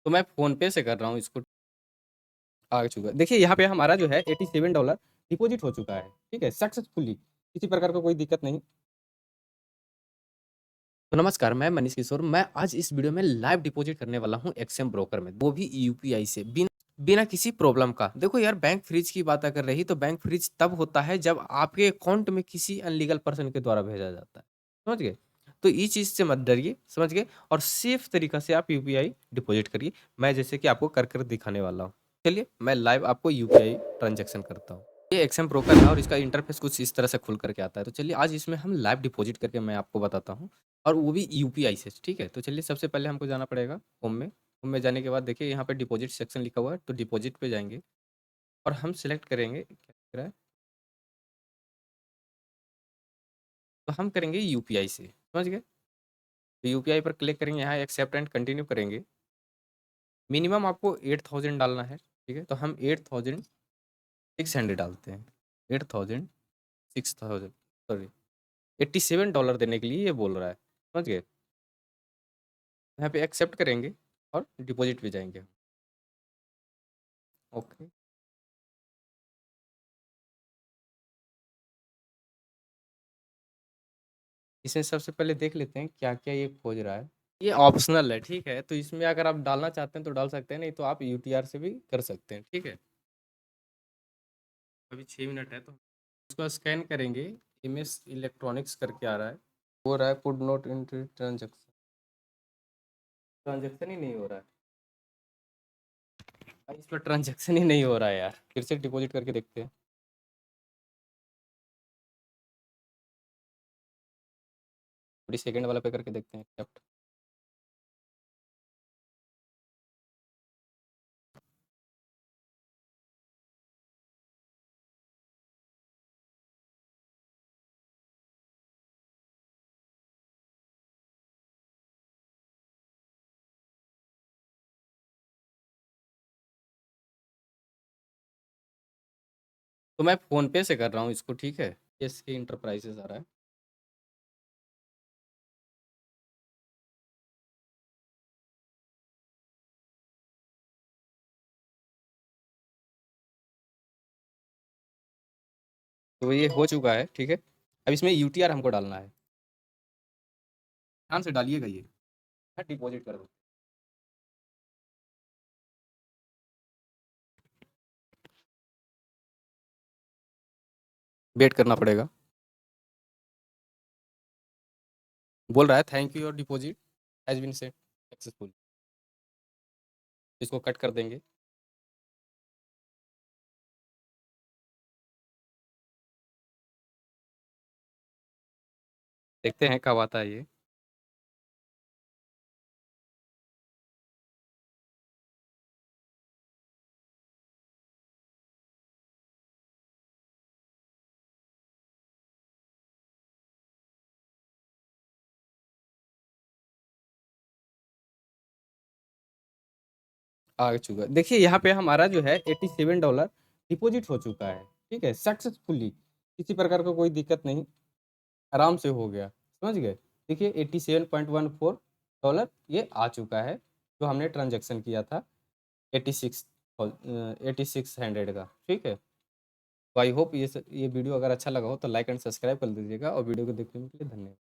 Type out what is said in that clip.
तो मैं फ़ोनपे से कर रहा हूँ इसको। आ चुका है। देखिए यहाँ पे हमारा जो है $87 डिपॉज़िट हो चुका है, ठीक है? सक्सेसफुली, किसी प्रकार का कोई दिक्कत नहीं। तो नमस्कार, मैं मनीष किशोर। मैं आज इस वीडियो में लाइव डिपॉज़िट करने वाला हूँ एक्सचेंज ब्रोकर में, वो भी यूपीआई से, बिना किसी प्रॉब्लम का। देखो यार, बैंक फ्रीज़ की बात अगर रही तो बैंक फ्रीज़ तब होता है जब आपके अकाउंट में किसी अनलीगल पर्सन के द्वारा भेजा जाता है। समझ गए? तो इस चीज़ से मत डरिए, समझ गए? और सेफ तरीका से आप यूपीआई डिपॉज़िट करिए। मैं जैसे कि आपको कर दिखाने वाला हूँ। चलिए, मैं लाइव आपको यूपीआई ट्रांज़ैक्शन करता हूँ। ये एक्सएम ब्रोकर है और इसका इंटरफ़ेस कुछ इस तरह से खुल कर के आता है। तो चलिए, आज इसमें हम लाइव डिपॉज़िट करके मैं आपको बताता हूँ और वो भी यूपीआई से, ठीक है? तो चलिए, सबसे पहले हमको जाना पड़ेगा होम में। होम में जाने के बाद देखिए यहाँ पे डिपॉज़िट सेक्शन लिखा हुआ है, तो डिपॉज़िट पे जाएँगे और हम सेलेक्ट करेंगे, क्या दिख रहा है? तो हम करेंगे यूपीआई से, समझ गए? तो यूपीआई पर क्लिक करेंगे, यहाँ एक्सेप्ट एंड कंटिन्यू करेंगे। मिनिमम आपको 8000 डालना है, ठीक है? तो हम 8600 डालते हैं। 8000 6000 सॉरी, $87 देने के लिए ये बोल रहा है, समझ गए? यहाँ पे एक्सेप्ट करेंगे और डिपॉज़िट पे जाएँगे। ओके। इसमें सबसे पहले देख लेते हैं क्या-क्या ये खोज रहा है। ये ऑप्शनल है, ठीक है? तो इसमें अगर आप डालना चाहते हैं तो डाल सकते हैं, नहीं तो आप यूटीआर से भी कर सकते हैं, ठीक है? अभी 6 मिनट है तो इसको स्कैन करेंगे, एमएस इलेक्ट्रॉनिक्स करके आ रहा है। हो रहा है could not enter transaction, transaction ही नहीं हो रहा है। भाई इस पे ट्रांज़ैक्शन ही नहीं हो रहा है यार। फिर से डिपॉज़िट करके देखते हैं। थोड़ी सेकंड वाला पे करके देखते हैं एक्सेप्ट। तो मैं फ़ोनपे से कर रहा हूँ इसको, ठीक है? एसके एंटरप्राइजेज़ आ रहा है। तो ये हो चुका है, ठीक है? अब इसमें यूटीआर हमको डालना है। ध्यान से डालिएगा ये। मैं डिपॉज़िट कर दूँ। वेट करना पड़ेगा। बोल रहा है thank you your deposit has been send successful. इसको कट कर देंगे। देखते हैं कब आता है ये। आ चुका है। देखिए यहाँ पे हमारा जो है $87 डिपॉज़िट हो चुका है, ठीक है? सक्सेसफुली, किसी प्रकार का कोई दिक्कत नहीं, आराम से हो गया, समझ गए? देखिए $87.14 ये आ चुका है, जो हमने ट्रांज़ैक्शन किया था 8600 का, ठीक है? तो आई होप ये वीडियो अगर अच्छा लगा हो तो लाइक एंड सब्सक्राइब कर दीजिएगा और वीडियो को देखने के लिए धन्यवाद।